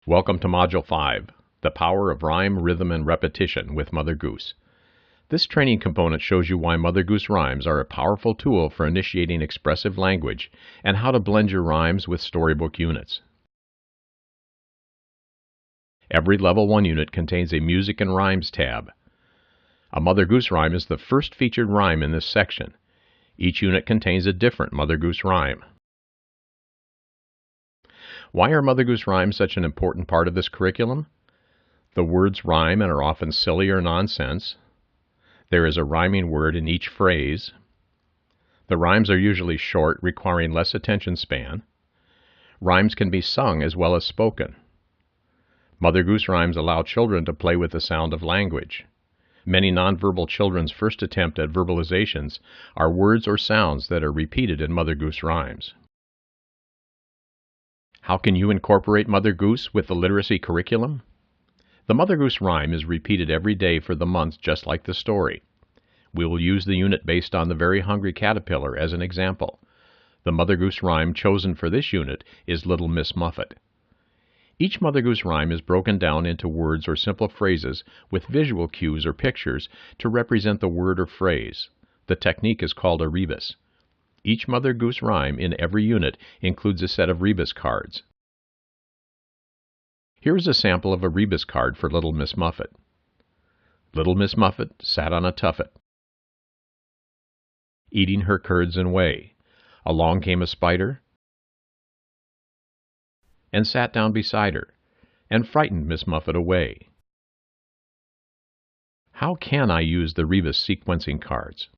Welcome to Module 5, The Power of Rhyme, Rhythm, and Repetition with Mother Goose. This training component shows you why Mother Goose rhymes are a powerful tool for initiating expressive language and how to blend your rhymes with storybook units. Every Level 1 unit contains a Music and Rhymes tab. A Mother Goose rhyme is the first featured rhyme in this section. Each unit contains a different Mother Goose rhyme. Why are Mother Goose rhymes such an important part of this curriculum? The words rhyme and are often silly or nonsense. There is a rhyming word in each phrase. The rhymes are usually short, requiring less attention span. Rhymes can be sung as well as spoken. Mother Goose rhymes allow children to play with the sound of language. Many nonverbal children's first attempt at verbalizations are words or sounds that are repeated in Mother Goose rhymes. How can you incorporate Mother Goose with the literacy curriculum? The Mother Goose rhyme is repeated every day for the month, just like the story. We will use the unit based on the Very Hungry Caterpillar as an example. The Mother Goose rhyme chosen for this unit is Little Miss Muffet. Each Mother Goose rhyme is broken down into words or simple phrases with visual cues or pictures to represent the word or phrase. The technique is called a rebus. Each Mother Goose rhyme in every unit includes a set of Rebus cards. Here is a sample of a Rebus card for Little Miss Muffet. Little Miss Muffet sat on a tuffet, eating her curds and whey. Along came a spider, and sat down beside her, and frightened Miss Muffet away. How can I use the Rebus sequencing cards?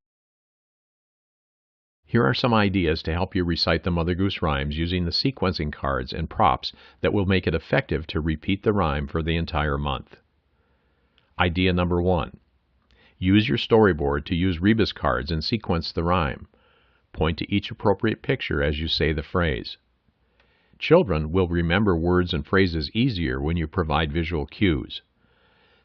Here are some ideas to help you recite the Mother Goose rhymes using the sequencing cards and props that will make it effective to repeat the rhyme for the entire month. Idea number 1. Use your storyboard to use Rebus cards and sequence the rhyme. Point to each appropriate picture as you say the phrase. Children will remember words and phrases easier when you provide visual cues.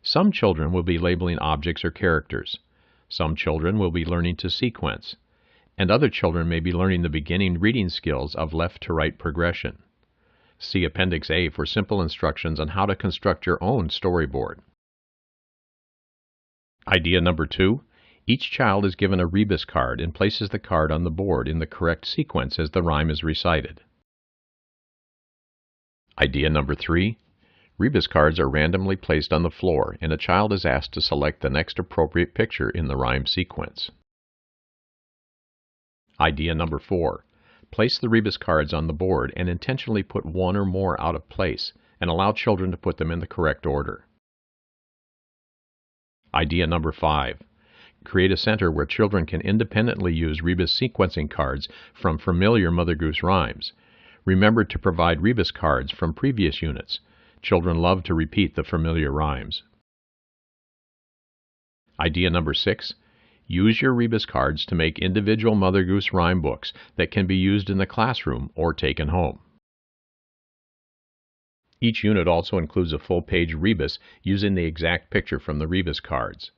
Some children will be labeling objects or characters. Some children will be learning to sequence. And other children may be learning the beginning reading skills of left to right progression. See Appendix A for simple instructions on how to construct your own storyboard. Idea number 2. Each child is given a Rebus card and places the card on the board in the correct sequence as the rhyme is recited. Idea number 3. Rebus cards are randomly placed on the floor and a child is asked to select the next appropriate picture in the rhyme sequence. Idea number 4. Place the Rebus cards on the board and intentionally put one or more out of place and allow children to put them in the correct order. Idea number 5. Create a center where children can independently use Rebus sequencing cards from familiar Mother Goose rhymes. Remember to provide Rebus cards from previous units. Children love to repeat the familiar rhymes. Idea number 6. Use your Rebus cards to make individual Mother Goose rhyme books that can be used in the classroom or taken home. Each unit also includes a full-page rebus using the exact picture from the Rebus cards.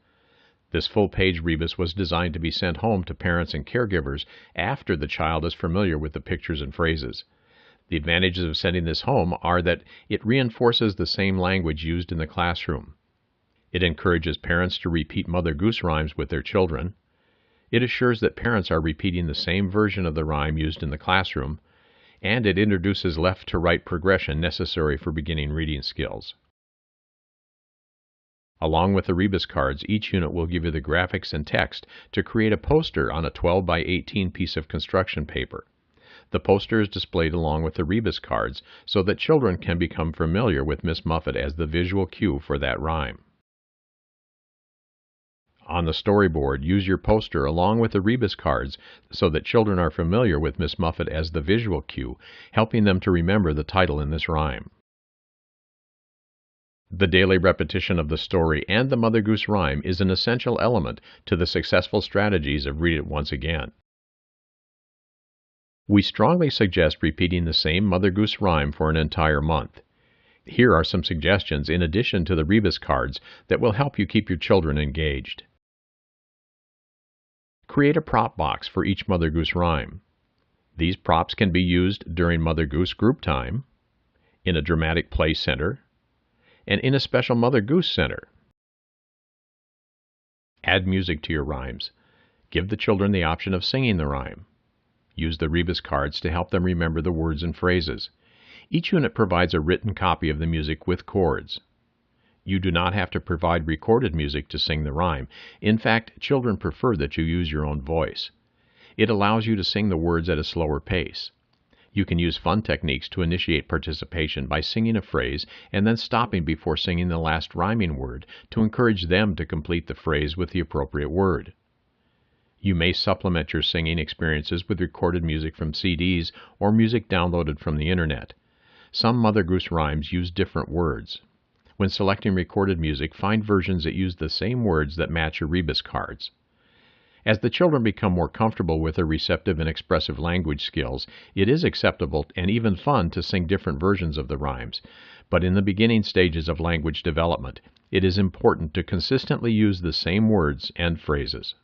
This full-page rebus was designed to be sent home to parents and caregivers after the child is familiar with the pictures and phrases. The advantages of sending this home are that it reinforces the same language used in the classroom. It encourages parents to repeat Mother Goose rhymes with their children. It assures that parents are repeating the same version of the rhyme used in the classroom, and it introduces left to right progression necessary for beginning reading skills. Along with the Rebus cards, each unit will give you the graphics and text to create a poster on a 12 by 18 piece of construction paper. The poster is displayed along with the Rebus cards so that children can become familiar with Miss Muffet as the visual cue for that rhyme. On the storyboard, use your poster along with the Rebus cards so that children are familiar with Miss Muffet as the visual cue, helping them to remember the title in this rhyme. The daily repetition of the story and the Mother Goose rhyme is an essential element to the successful strategies of Read It Once Again. We strongly suggest repeating the same Mother Goose rhyme for an entire month. Here are some suggestions in addition to the Rebus cards that will help you keep your children engaged. Create a prop box for each Mother Goose rhyme. These props can be used during Mother Goose group time, in a dramatic play center, and in a special Mother Goose center. Add music to your rhymes. Give the children the option of singing the rhyme. Use the Rebus cards to help them remember the words and phrases. Each unit provides a written copy of the music with chords. You do not have to provide recorded music to sing the rhyme. In fact, children prefer that you use your own voice. It allows you to sing the words at a slower pace. You can use fun techniques to initiate participation by singing a phrase and then stopping before singing the last rhyming word to encourage them to complete the phrase with the appropriate word. You may supplement your singing experiences with recorded music from CDs or music downloaded from the Internet. Some Mother Goose rhymes use different words. When selecting recorded music, find versions that use the same words that match your Rebus cards. As the children become more comfortable with their receptive and expressive language skills, it is acceptable and even fun to sing different versions of the rhymes. But in the beginning stages of language development, it is important to consistently use the same words and phrases.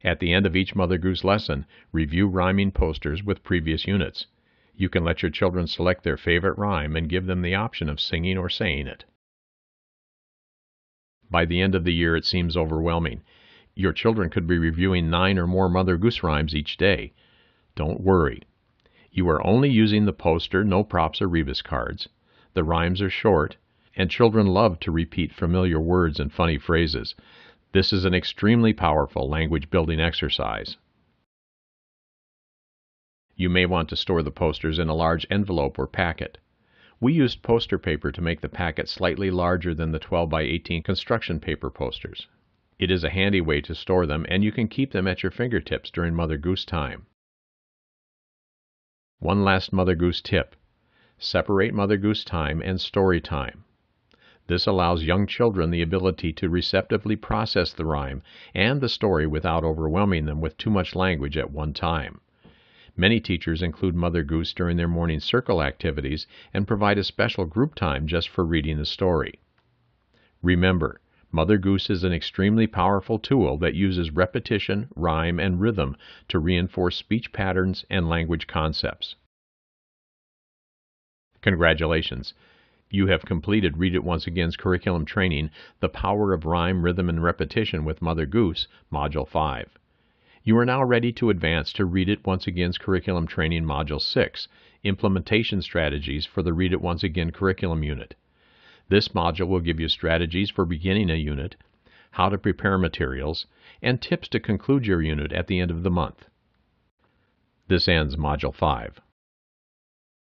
At the end of each Mother Goose lesson, review rhyming posters with previous units. You can let your children select their favorite rhyme and give them the option of singing or saying it. By the end of the year, it seems overwhelming. Your children could be reviewing 9 or more Mother Goose rhymes each day. Don't worry. You are only using the poster, no props or Rebus cards. The rhymes are short, and children love to repeat familiar words and funny phrases. This is an extremely powerful language-building exercise. You may want to store the posters in a large envelope or packet. We used poster paper to make the packet slightly larger than the 12 by 18 construction paper posters. It is a handy way to store them, and you can keep them at your fingertips during Mother Goose time. One last Mother Goose tip. Separate Mother Goose time and story time. This allows young children the ability to receptively process the rhyme and the story without overwhelming them with too much language at one time. Many teachers include Mother Goose during their morning circle activities and provide a special group time just for reading the story. Remember, Mother Goose is an extremely powerful tool that uses repetition, rhyme, and rhythm to reinforce speech patterns and language concepts. Congratulations! You have completed Read It Once Again's curriculum training, The Power of Rhyme, Rhythm, and Repetition with Mother Goose, Module 5. You are now ready to advance to Read It Once Again's curriculum training, Module 6, Implementation Strategies for the Read It Once Again curriculum unit. This module will give you strategies for beginning a unit, how to prepare materials, and tips to conclude your unit at the end of the month. This ends Module 5.